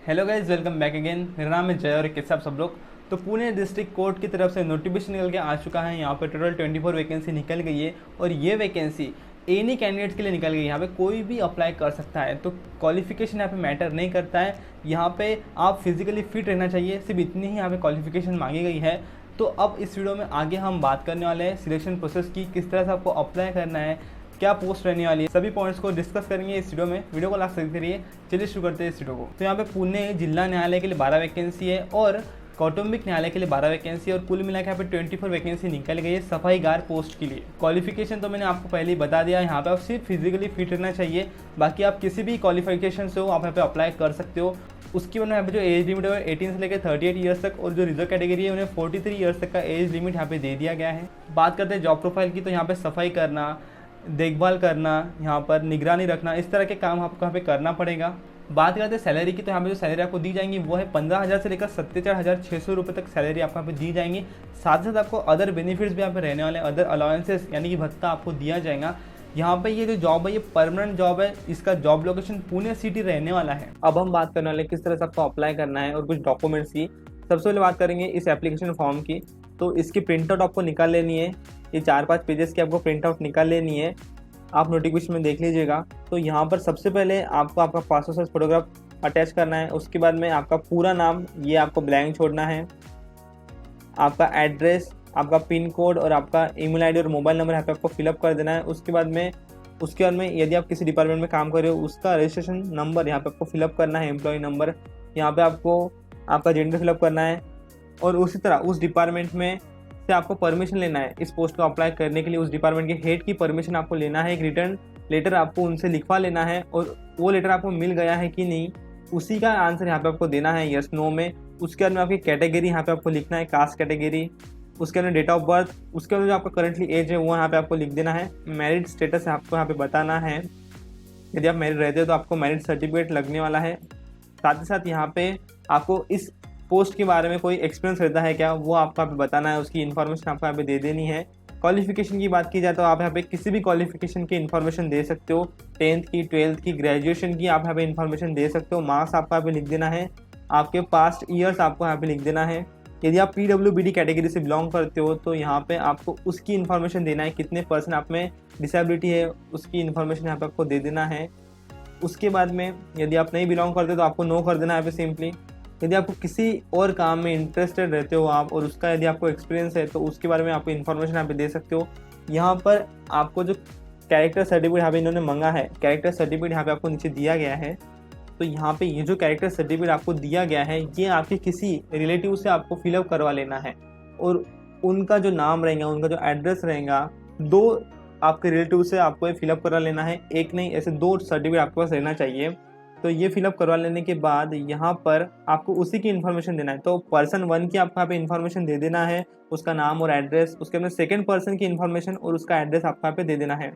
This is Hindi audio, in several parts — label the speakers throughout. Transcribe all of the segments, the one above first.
Speaker 1: Hello guys, welcome back again. मेरा नाम है जय और कैसे आप सब लोग। तो पुणे डिस्ट्रिक्ट कोर्ट की तरफ से नोटिफिकेशन निकल के आ चुका है। यहाँ पे टोटल 24 वैकेंसी निकल गई है और ये वैकेंसी एनी कैंडिडेट के लिए निकल गई है। यहाँ पे कोई भी अप्लाई कर सकता है, तो क्वालिफिकेशन यहाँ पे मैटर नहीं करता है। यहाँ पे आप फिजिकली फिट रहना चाहिए, सिर्फ इतनी ही यहाँ पे क्वालिफिकेशन मांगी गई है। तो अब इस वीडियो में आगे हम बात करने वाले हैं सिलेक्शन प्रोसेस की, किस तरह से आपको अप्लाई करना है, क्या पोस्ट रहने वाली है, सभी पॉइंट्स को डिस्कस करेंगे इस वीडियो को लास्ट तक करिए। चलिए शुरू करते हैं इस वीडियो को। तो यहाँ पे पुणे जिला न्यायालय के लिए 12 वैकेंसी है और कौटुंबिक न्यायालय के लिए 12 वैकेंसी और कुल मिलाकर यहाँ पे 24 वैकेंसी निकल गई है सफाईगार पोस्ट के लिए। क्वालिफिकेशन तो मैंने आपको पहले ही बता दिया, यहाँ पे आप सिर्फ फिजिकली फिट रहना चाहिए, बाकी आप किसी भी क्वालिफिकेशन से हो आप यहाँ पे अप्लाई कर सकते हो। उसके बाद यहाँ पे जो एज लिमिट है 18 से लेकर 38 ईयर्स तक और जो रिजर्व कैटेगरी है उन्हें 43 ईयर्स तक का एज लिमिट यहाँ पे दे दिया गया है। बात करते हैं जॉब प्रोफाइल की, तो यहाँ पे सफाई करना, देखभाल करना, यहाँ पर निगरानी रखना, इस तरह के काम आपको यहाँ पे करना पड़ेगा। बात करते हैं सैलरी की, तो यहाँ पे जो सैलरी आपको दी जाएंगी वो है 15,000 से लेकर 77,600 रुपये तक सैलरी आपको यहाँ पे दी जाएंगी। साथ ही साथ आपको अदर बेनिफिट्स भी यहाँ पे रहने वाले, अदर अलाउंसेस यानी कि भत्ता आपको दिया जाएगा। यहाँ पे ये जो जॉब है ये परमानेंट जॉब है, इसका जॉब लोकेशन पुणे सिटी रहने वाला है। अब हम बात करने वाले किस तरह से आपको अप्लाई करना है और कुछ डॉक्यूमेंट्स की। सबसे पहले बात करेंगे इस एप्लीकेशन फॉर्म की, तो इसकी प्रिंट आउट आपको निकाल लेनी है। ये 4-5 पेजेस की आपको प्रिंट आउट निकाल लेनी है, आप नोटिफिकेशन में देख लीजिएगा। तो यहाँ पर सबसे पहले आपको आपका पासपोर्ट साइज फोटोग्राफ अटैच करना है। उसके बाद में आपका पूरा नाम ये आपको ब्लैंक छोड़ना है, आपका एड्रेस, आपका पिन कोड और आपका ईमेल आईडी और मोबाइल नंबर यहाँ पे आपको फिलअप कर देना है। उसके बाद में यदि आप किसी डिपार्टमेंट में काम कर रहे हो उसका रजिस्ट्रेशन नंबर यहाँ पे आपको फिलअप करना है, एम्प्लॉय नंबर। यहाँ पे आपको आपका जेंडर फिलअप करना है और उसी तरह उस डिपार्टमेंट में से आपको परमिशन लेना है इस पोस्ट को अप्लाई करने के लिए। उस डिपार्टमेंट के हेड की परमिशन आपको लेना है, एक रिटर्न लेटर आपको उनसे लिखवा लेना है और वो लेटर आपको मिल गया है कि नहीं उसी का आंसर यहाँ पे आपको देना है यस नो में। उसके बाद में आपकी कैटेगरी यहाँ पे आपको लिखना है, कास्ट कैटेगरी, उसके बाद डेट ऑफ बर्थ, उसके बाद जो आपका करंटली एज है वो यहाँ पे आपको लिख देना है। मैरिड स्टेटस आपको यहाँ पे बताना है, यदि आप मैरिड रहते हो तो आपको मैरिड सर्टिफिकेट लगने वाला है। साथ ही साथ यहाँ पे आपको इस पोस्ट के बारे में कोई एक्सपीरियंस रहता है क्या वो आपको यहाँ पे बताना है, उसकी इन्फॉर्मेशन आपको यहाँ पे दे देनी है। क्वालिफिकेशन की बात की जाए तो आप यहाँ पे किसी भी क्वालिफिकेशन की इन्फॉर्मेशन दे सकते हो, 10th की, 12th की, ग्रेजुएशन की आप यहाँ पे इन्फॉर्मेशन दे सकते हो। मार्क्स आपको यहाँ पे लिख देना है, आपके पास्ट ईयर्स आपको यहाँ पे लिख देना है। यदि आप PWBD कैटेगरी से बिलोंग करते हो तो यहाँ पे आपको उसकी इन्फॉर्मेशन देना है, कितने % आप में डिसेबिलिटी है उसकी इन्फॉर्मेशन यहाँ पे आपको दे देना है। उसके बाद में यदि आप नहीं बिलोंग करते तो आपको नो कर देना है यहाँ पे सिंपली। यदि आपको किसी और काम में इंटरेस्टेड रहते हो आप और उसका यदि आपको एक्सपीरियंस है तो उसके बारे में आपको इन्फॉर्मेशन यहाँ पे दे सकते हो। यहाँ पर आपको जो कैरेक्टर सर्टिफिकेट यहाँ पे इन्होंने मांगा है, कैरेक्टर सर्टिफिकेट यहाँ पे आपको नीचे दिया गया है। तो यहाँ पे ये जो कैरेक्टर सर्टिफिकेट आपको दिया गया है ये आपके किसी रिलेटिव से आपको फिलअप करवा लेना है और उनका जो नाम रहेगा, उनका जो एड्रेस रहेगा, 2 आपके रिलेटिव से आपको ये फिलअप करा लेना है, एक नहीं ऐसे 2 सर्टिफिकेट आपके पास रहना चाहिए। तो ये फिलअप करवा लेने के बाद यहाँ पर आपको उसी की इन्फॉर्मेशन देना है। तो पर्सन 1 की आपको यहाँ पे इन्फॉर्मेशन दे देना है, उसका नाम और एड्रेस। उसके बाद सेकंड पर्सन की इन्फॉर्मेशन और उसका एड्रेस आपको यहाँ पे दे देना है,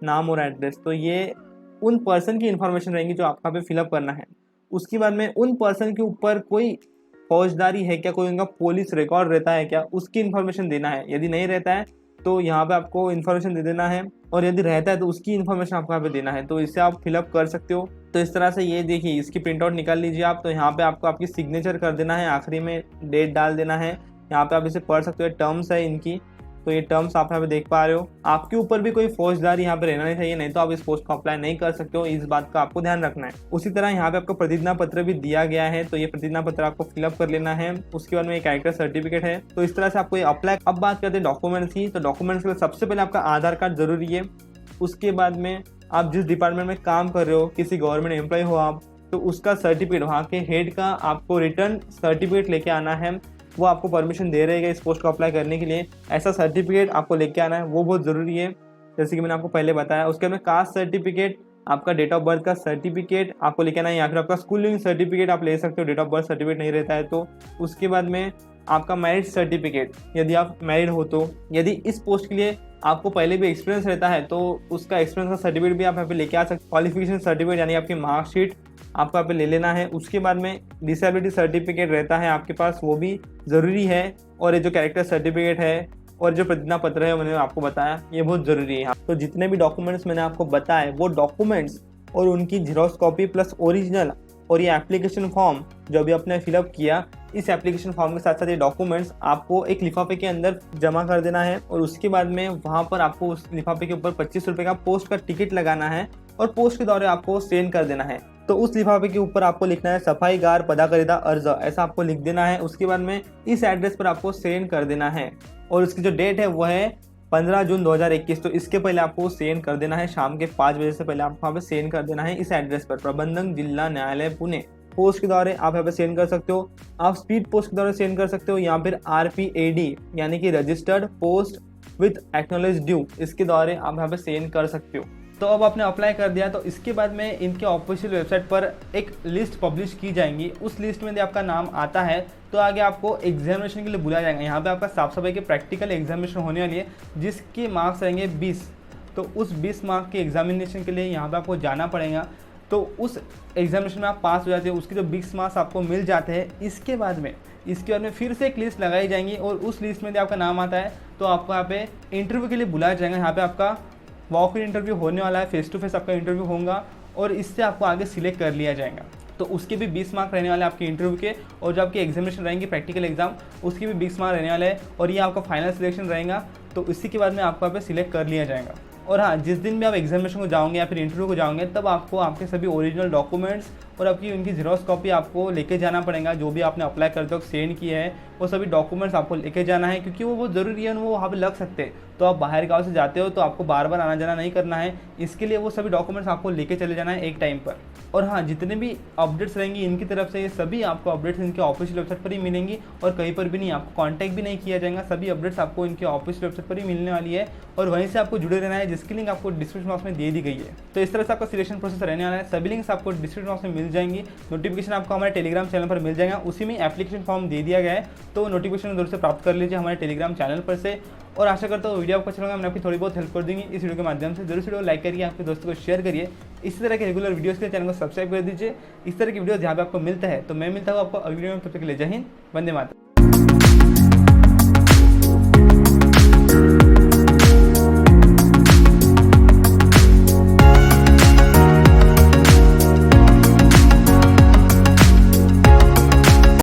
Speaker 1: नाम और एड्रेस। तो ये उन पर्सन की इन्फॉर्मेशन रहेंगी जो आपको यहाँ पे फिलअप करना है। उसके बाद में उन पर्सन के ऊपर कोई फौजदारी है क्या, कोई उनका पुलिस रिकॉर्ड रहता है क्या, उसकी इन्फॉर्मेशन देना है। यदि नहीं रहता है तो यहाँ पे आपको इन्फॉर्मेशन दे देना है और यदि रहता है तो उसकी इन्फॉर्मेशन आपको यहाँ पे देना है। तो इससे आप फिलअप कर सकते हो। तो इस तरह से ये देखिए इसकी प्रिंट आउट निकाल लीजिए आप। तो यहाँ पे आपको आपकी सिग्नेचर कर देना है, आखिरी में डेट डाल देना है। यहाँ पे आप इसे पढ़ सकते हो, टर्म्स है इनकी। तो ये टर्म्स आप यहाँ पे देख पा रहे हो। आपके ऊपर भी कोई फौजदारी यहाँ पे रहना नहीं चाहिए, नहीं तो आप इस पोस्ट को अप्लाई नहीं कर सकते हो। इस बात का आपको ध्यान रखना है। उसी तरह यहाँ पे आपको प्रतिज्ञा पत्र भी दिया गया है, तो ये प्रतिज्ञा पत्र आपको फिलअप कर लेना है। उसके बाद में एक कैरेक्टर सर्टिफिकेट है। तो इस तरह से आपको ये अप्लाई। अब बात करते हैं डॉक्यूमेंट्स की। तो डॉक्यूमेंट्स के लिए सबसे पहले आपका आधार कार्ड जरूरी है। उसके बाद में आप जिस डिपार्टमेंट में काम कर रहे हो, किसी गवर्नमेंट एम्प्लॉय हो आप, तो उसका सर्टिफिकेट, वहाँ के हेड का आपको रिटर्न सर्टिफिकेट लेके आना है। वो आपको परमिशन दे रहेगा इस पोस्ट को अप्लाई करने के लिए, ऐसा सर्टिफिकेट आपको लेके आना है, वो बहुत ज़रूरी है जैसे कि मैंने आपको पहले बताया। उसके बाद कास्ट सर्टिफिकेट, आपका डेट ऑफ बर्थ का सर्टिफिकेट आपको लेके आना है, या फिर आपका स्कूलिंग सर्टिफिकेट आप ले सकते हो, डेट ऑफ बर्थ सर्टिफिकेट नहीं रहता है तो। उसके बाद में आपका मैरिज सर्टिफिकेट, यदि आप मैरिड हो तो। यदि इस पोस्ट के लिए आपको पहले भी एक्सपीरियंस रहता है तो उसका एक्सपीरियंस का सर्टिफिकेट भी आप यहाँ पे लेके आ सकते। क्वालिफिकेशन सर्टिफिकेट यानी आपकी मार्कशीट आपको यहाँ पे ले लेना है। उसके बाद में डिसेबिलिटी सर्टिफिकेट रहता है आपके पास, वो भी ज़रूरी है। और ये जो कैरेक्टर सर्टिफिकेट है और जो प्रतिज्ञा पत्र है मैंने आपको बताया, ये बहुत ज़रूरी है। तो जितने भी डॉक्यूमेंट्स मैंने आपको बताए वो डॉक्यूमेंट्स और उनकी जेरॉक्स कॉपी प्लस ओरिजिनल और ये एप्लीकेशन फॉर्म जो अभी आपने फिलअप किया, इस एप्लीकेशन फॉर्म के साथ साथ ये डॉक्यूमेंट्स आपको एक लिफाफे के अंदर जमा कर देना है और उसके बाद में वहाँ पर आपको उस लिफाफे के ऊपर 25 रुपये का पोस्ट का टिकट लगाना है और पोस्ट के दौरे आपको सेंड कर देना है। तो उस लिफाफे के ऊपर आपको लिखना है सफाईगार पदाकरीदा अर्ज, ऐसा आपको लिख देना है। उसके बाद में इस एड्रेस पर आपको सेंड कर देना है और उसकी जो डेट है वो है 15 जून 2021। तो इसके पहले आपको सेंड कर देना है, शाम के 5 बजे से पहले आपको वहाँ पे सेंड कर देना है इस एड्रेस पर, प्रबंधक जिला न्यायालय पुणे। पोस्ट के दौरे आप यहाँ पे सेंड कर सकते हो, आप स्पीड पोस्ट के दौरे सेंड कर सकते हो, यहाँ पर RPAD यानी कि registered post with acknowledge due, इसके दौरे आप यहाँ पे सेंड कर सकते हो। तो अब आपने अप्लाई कर दिया तो इसके बाद में इनके ऑफिशियल वेबसाइट पर एक लिस्ट पब्लिश की जाएंगी। उस लिस्ट में यदि आपका नाम आता है तो आगे आपको एग्जामिनेशन के लिए बुलाया जाएगा। यहाँ पे आपका साफ सफाई की प्रैक्टिकल एग्जामिनेशन होने वाली है जिसके मार्क्स रहेंगे 20। तो उस 20 मार्क के एग्जामिनेशन के लिए यहाँ पे आपको जाना पड़ेगा। तो उस एग्जामिनेशन में आप पास हो जाते हो, उसके जो 20 मार्क्स आपको मिल जाते हैं, इसके बाद में फिर से एक लिस्ट लगाई जाएंगी और उस लिस्ट में यदि आपका नाम आता है तो आपको यहाँ पे इंटरव्यू के लिए बुलाया जाएगा। यहाँ पे आपका वॉक इन इंटरव्यू होने वाला है, फेस टू फेस आपका इंटरव्यू होगा और इससे आपको आगे सिलेक्ट कर लिया जाएगा। तो उसके भी 20 मार्क रहने वाले हैं आपके इंटरव्यू के, और जो आपकी एग्जामिनेशन रहेंगी प्रैक्टिकल एग्जाम, उसके भी 20 मार्क रहने वाले हैं और ये आपका फाइनल सिलेक्शन रहेगा। तो इसी के बाद में आपको यहाँ पे सिलेक्ट कर लिया जाएगा। और हाँ, जिस दिन भी आप एग्जामिनेशन को जाओगे या फिर इंटरव्यू को जाओगे तब आपको आपके सभी ओरिजिनल डॉक्यूमेंट्स और आपकी उनकी जेरॉक्स कॉपी आपको लेके जाना पड़ेगा। जो भी आपने अप्लाई करते वक्त सेंड किया है वो सभी डॉक्यूमेंट्स आपको लेके जाना है, क्योंकि वो बहुत ज़रूरी है, वो वहाँ पे लग सकते हैं। तो आप बाहर गाँव से जाते हो तो आपको बार बार आना जाना नहीं करना है, इसके लिए वो सभी डॉक्यूमेंट्स आपको लेके चले जाना है एक टाइम पर। और हाँ, जितने भी अपडेट्स रहेंगी इनकी तरफ से, ये सभी आपको अपडेट्स इनके ऑफिशियल वेबसाइट पर ही मिलेंगी और कहीं पर भी नहीं, आपको कांटेक्ट भी नहीं किया जाएगा। सभी अपडेट्स आपको इनके ऑफिशियल वेबसाइट पर ही मिलने वाली है और वहीं से आपको जुड़े रहना है, जिसकी लिंक आपको डिस्क्रिप्शन बॉक्स में दे दी गई है। तो इस तरह से आपका सिलेक्शन प्रोसेस रहने वाला है। सभी लिंक्स आपको डिस्क्रिप्शन बॉक्स में मिल जाएंगी। नोटिफिकेशन आपको हमारे टेलीग्राम चैनल पर मिल जाएगा, उसी में एप्लीकेशन फॉर्म दे दिया गया है। तो नोटिफिकेशन जरूर से प्राप्त कर लीजिए हमारे टेलीग्राम चैनल पर से। और आशा करता हूँ वीडियो आपको अच्छा लगा, मैं आपकी थोड़ी बहुत हेल्प कर दूंगी इस वीडियो के माध्यम से। जरूर से वीडियो लाइक करिए, आपके दोस्तों को शेयर करिए। इसी तरह के रेगुलर वीडियोस के लिए चैनल को सब्सक्राइब कर दीजिए। इस तरह की वीडियो जहाँ पे आपको मिलता है। तो मैं मिलता हूँ आपको अगली वीडियो में, तब तक के लिए जय हिंद, वंदे मातरम।